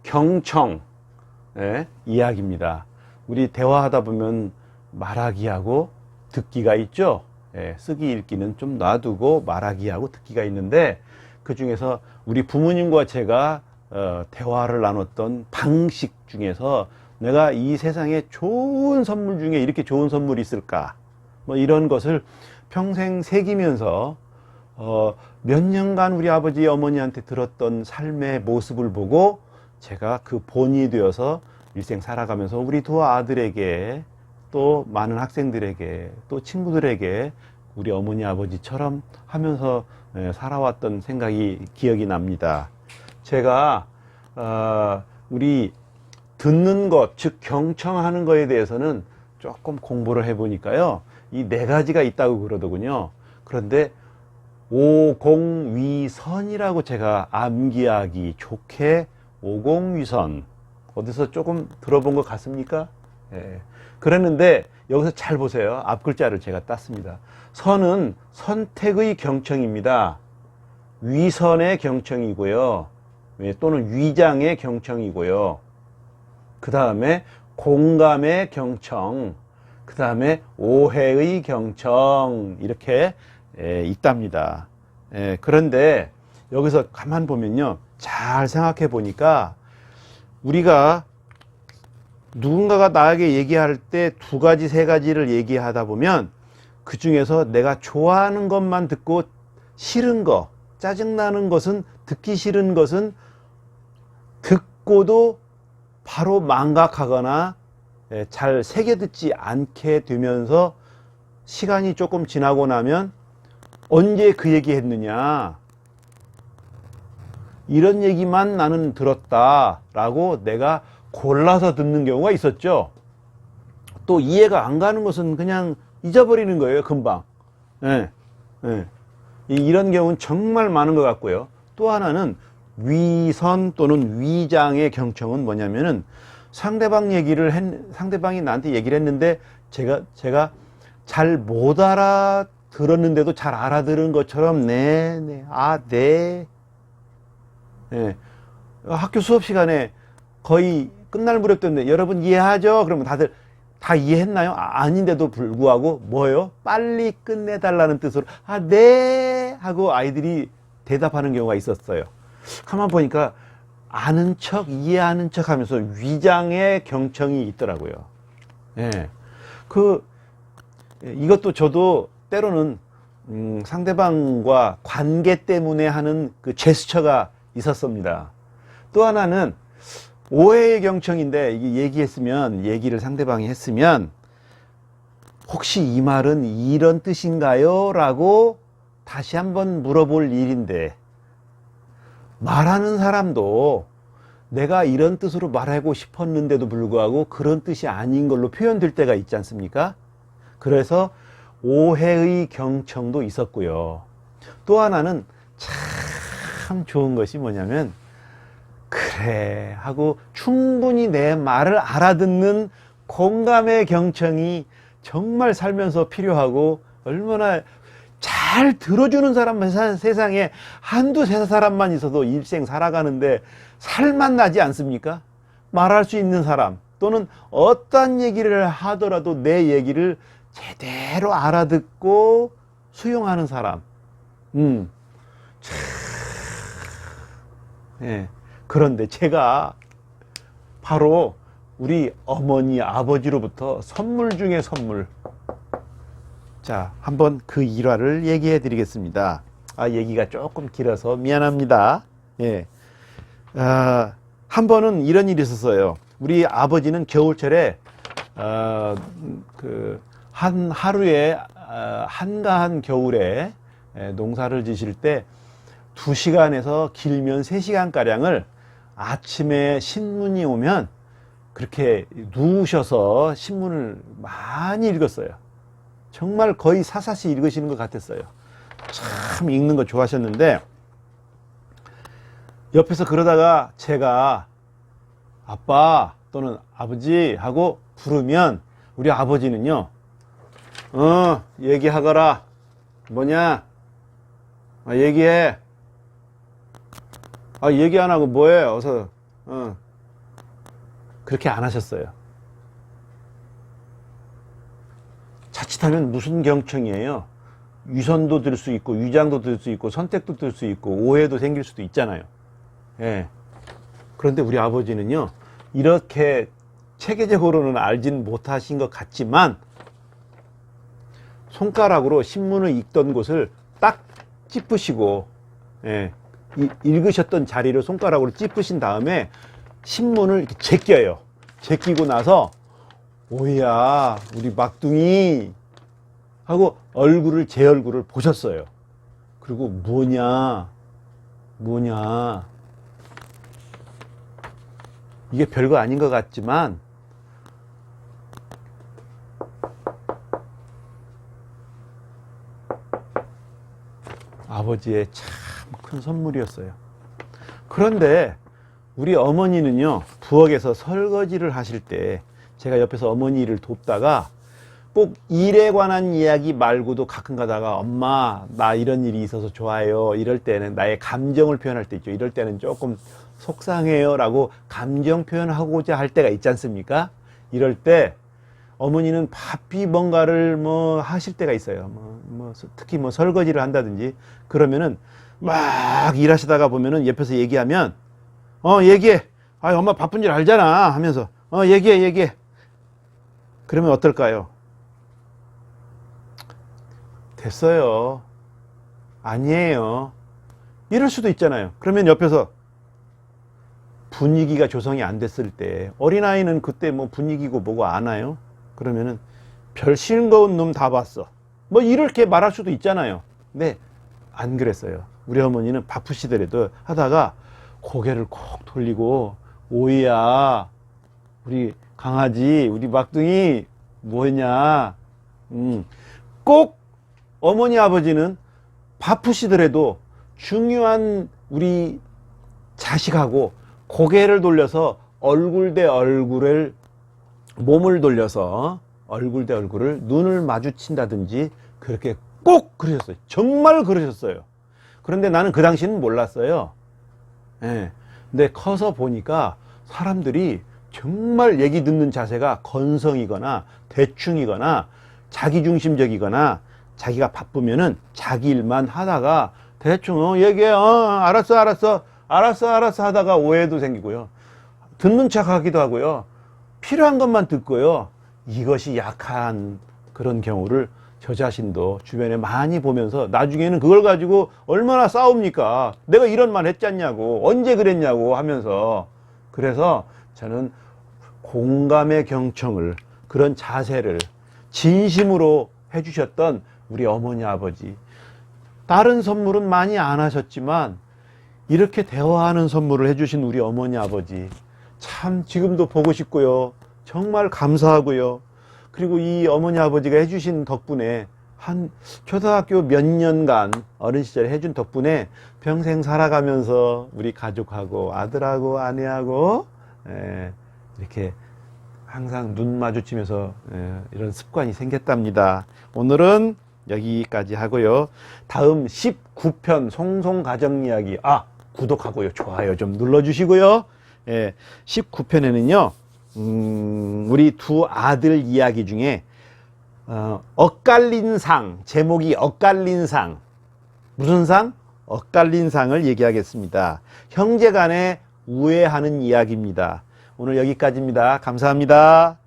경청, 예, 이야기입니다. 우리 대화하다 보면 말하기하고 듣기가 있죠. 예, 쓰기 읽기는 좀 놔두고 말하기하고 듣기가 있는데, 그 중에서 우리 부모님과 제가 대화를 나눴던 방식 중에서 내가 이 세상에 좋은 선물 중에 이렇게 좋은 선물이 있을까, 뭐 이런 것을 평생 새기면서 몇 년간 우리 아버지 어머니한테 들었던 삶의 모습을 보고 제가 그 본이 되어서 일생 살아가면서 우리 두 아들에게, 또 많은 학생들에게, 또 친구들에게 우리 어머니 아버지처럼 하면서 살아왔던 생각이 기억이 납니다. 제가 우리 듣는 것, 즉 경청하는 것에 대해서는 조금 공부를 해보니까요, 이 네 가지가 있다고 그러더군요. 그런데 오공위선이라고 제가 암기하기 좋게, 오공위선, 어디서 조금 들어본 것 같습니까? 예. 그랬는데 여기서 잘 보세요. 앞 글자를 제가 땄습니다. 선은 선택의 경청입니다. 위선의 경청이고요. 또는 위장의 경청이고요. 그 다음에 공감의 경청, 그 다음에 오해의 경청, 이렇게 있답니다. 그런데 여기서 가만 보면요, 잘 생각해 보니까 우리가 누군가가 나에게 얘기할 때 두 가지, 세 가지를 얘기하다 보면 그 중에서 내가 좋아하는 것만 듣고 싫은 거, 짜증나는 것은, 듣기 싫은 것은 듣고도 바로 망각하거나 잘 새겨듣지 않게 되면서 시간이 조금 지나고 나면 언제 그 얘기 했느냐, 이런 얘기만 나는 들었다 라고 내가 골라서 듣는 경우가 있었죠. 또 이해가 안 가는 것은 그냥 잊어버리는 거예요, 금방. 예, 예. 이런 경우는 정말 많은 것 같고요. 또 하나는 위선 또는 위장의 경청은 뭐냐면은 상대방이 나한테 얘기를 했는데 제가 잘 못 알아들었는데도 잘 알아들은 것처럼 네, 네. 예. 학교 수업 시간에 거의 끝날 무렵인데 여러분 이해하죠? 그러면 다들 다 이해했나요? 아닌데도 불구하고 뭐예요? 빨리 끝내달라는 뜻으로 네 하고 아이들이 대답하는 경우가 있었어요. 가만 보니까 아는 척, 이해하는 척 하면서 위장의 경청이 있더라고요. 예. 이것도 저도 때로는 상대방과 관계 때문에 하는 그 제스처가 있었습니다. 또 하나는 오해의 경청인데, 이게 얘기를 상대방이 했으면 혹시 이 말은 이런 뜻인가요? 라고 다시 한번 물어볼 일인데, 말하는 사람도 내가 이런 뜻으로 말하고 싶었는데도 불구하고 그런 뜻이 아닌 걸로 표현될 때가 있지 않습니까? 그래서 오해의 경청도 있었고요. 또 하나는 참 좋은 것이 뭐냐면, 그래 하고 충분히 내 말을 알아듣는 공감의 경청이 정말 살면서 필요하고, 얼마나 잘 들어주는 사람만 세상에 한두 세 사람만 있어도 일생 살아가는데 살만 나지 않습니까? 말할 수 있는 사람, 또는 어떤 얘기를 하더라도 내 얘기를 제대로 알아듣고 수용하는 사람. 예. 그런데 제가 바로 우리 어머니, 아버지로부터 선물 중에 선물. 자, 한번 그 일화를 얘기해 드리겠습니다. 얘기가 조금 길어서 미안합니다. 예. 한 번은 이런 일이 있었어요. 우리 아버지는 겨울철에 하루에 한가한 겨울에 농사를 지실 때 2시간에서 길면 3시간가량을 아침에 신문이 오면 그렇게 누우셔서 신문을 많이 읽었어요. 정말 거의 사사시 읽으시는 것 같았어요. 참 읽는 거 좋아하셨는데, 옆에서 그러다가 제가 아빠 또는 아버지 하고 부르면 우리 아버지는요, 얘기하거라. 뭐냐? 얘기해. 얘기 안 하고 뭐해? 어서, 그렇게 안 하셨어요. 자칫하면 무슨 경청이에요? 위선도 들 수 있고 위장도 들 수 있고 선택도 들 수 있고 오해도 생길 수도 있잖아요. 예. 그런데 우리 아버지는요, 이렇게 체계적으로는 알진 못하신 것 같지만 손가락으로 신문을 읽던 곳을 딱 찝으시고, 예, 읽으셨던 자리를 손가락으로 찝으신 다음에 신문을 이렇게 제껴요. 제끼고 나서 오야 우리 막둥이 하고 제 얼굴을 보셨어요. 그리고 뭐냐 이게 별거 아닌 것 같지만 아버지의 참 큰 선물이었어요. 그런데 우리 어머니는요, 부엌에서 설거지를 하실 때 제가 옆에서 어머니 일을 돕다가 꼭 일에 관한 이야기 말고도 가끔 가다가 엄마 나 이런 일이 있어서 좋아요, 이럴 때는 나의 감정을 표현할 때 있죠. 이럴 때는 조금 속상해요 라고 감정 표현하고자 할 때가 있지 않습니까? 이럴 때 어머니는 바삐 뭔가를 뭐 하실 때가 있어요. 특히 뭐 설거지를 한다든지 그러면은 막 일하시다가 보면은 옆에서 얘기하면 얘기해. 아, 엄마 바쁜 줄 알잖아 하면서 얘기해. 그러면 어떨까요? 됐어요. 아니에요. 이럴 수도 있잖아요. 그러면 옆에서 분위기가 조성이 안 됐을 때, 어린아이는 그때 뭐 분위기고 뭐고 아나요? 그러면은 별 싱거운 놈 다 봤어. 뭐 이렇게 말할 수도 있잖아요. 근데 안 그랬어요. 우리 어머니는 바쁘시더라도 하다가 고개를 콕 돌리고 오이야 우리 강아지 우리 막둥이 뭐냐, 꼭 어머니 아버지는 바쁘시더라도 중요한 우리 자식하고 고개를 돌려서 얼굴 대 얼굴을 몸을 돌려서 얼굴 대 얼굴을 눈을 마주친다든지 그렇게 꼭 그러셨어요. 정말 그러셨어요. 그런데 나는 그 당시는 몰랐어요. 예. 근데 커서 보니까 사람들이 정말 얘기 듣는 자세가 건성이거나 대충이거나 자기중심적이거나 자기가 바쁘면은 자기 일만 하다가 대충 얘기해 알았어 하다가 오해도 생기고요. 듣는 척 하기도 하고요. 필요한 것만 듣고요. 이것이 약한 그런 경우를 저 자신도 주변에 많이 보면서 나중에는 그걸 가지고 얼마나 싸웁니까? 내가 이런 말 했잖냐고, 언제 그랬냐고 하면서. 그래서 저는 공감의 경청을, 그런 자세를 진심으로 해주셨던 우리 어머니 아버지, 다른 선물은 많이 안 하셨지만 이렇게 대화하는 선물을 해주신 우리 어머니 아버지 참 지금도 보고 싶고요. 정말 감사하고요. 그리고 이 어머니 아버지가 해주신 덕분에 한 초등학교 몇 년간 어린 시절에 해준 덕분에 평생 살아가면서 우리 가족하고 아들하고 아내하고 이렇게 항상 눈 마주치면서 이런 습관이 생겼답니다. 오늘은 여기까지 하고요. 다음 19편 송송가정이야기, 구독하고요 좋아요 좀 눌러주시고요. 19편에는요 우리 두 아들 이야기 중에 엇갈린 상, 제목이 엇갈린 상, 무슨 상? 엇갈린 상을 얘기하겠습니다. 형제간에 우애하는 이야기입니다. 오늘 여기까지입니다. 감사합니다.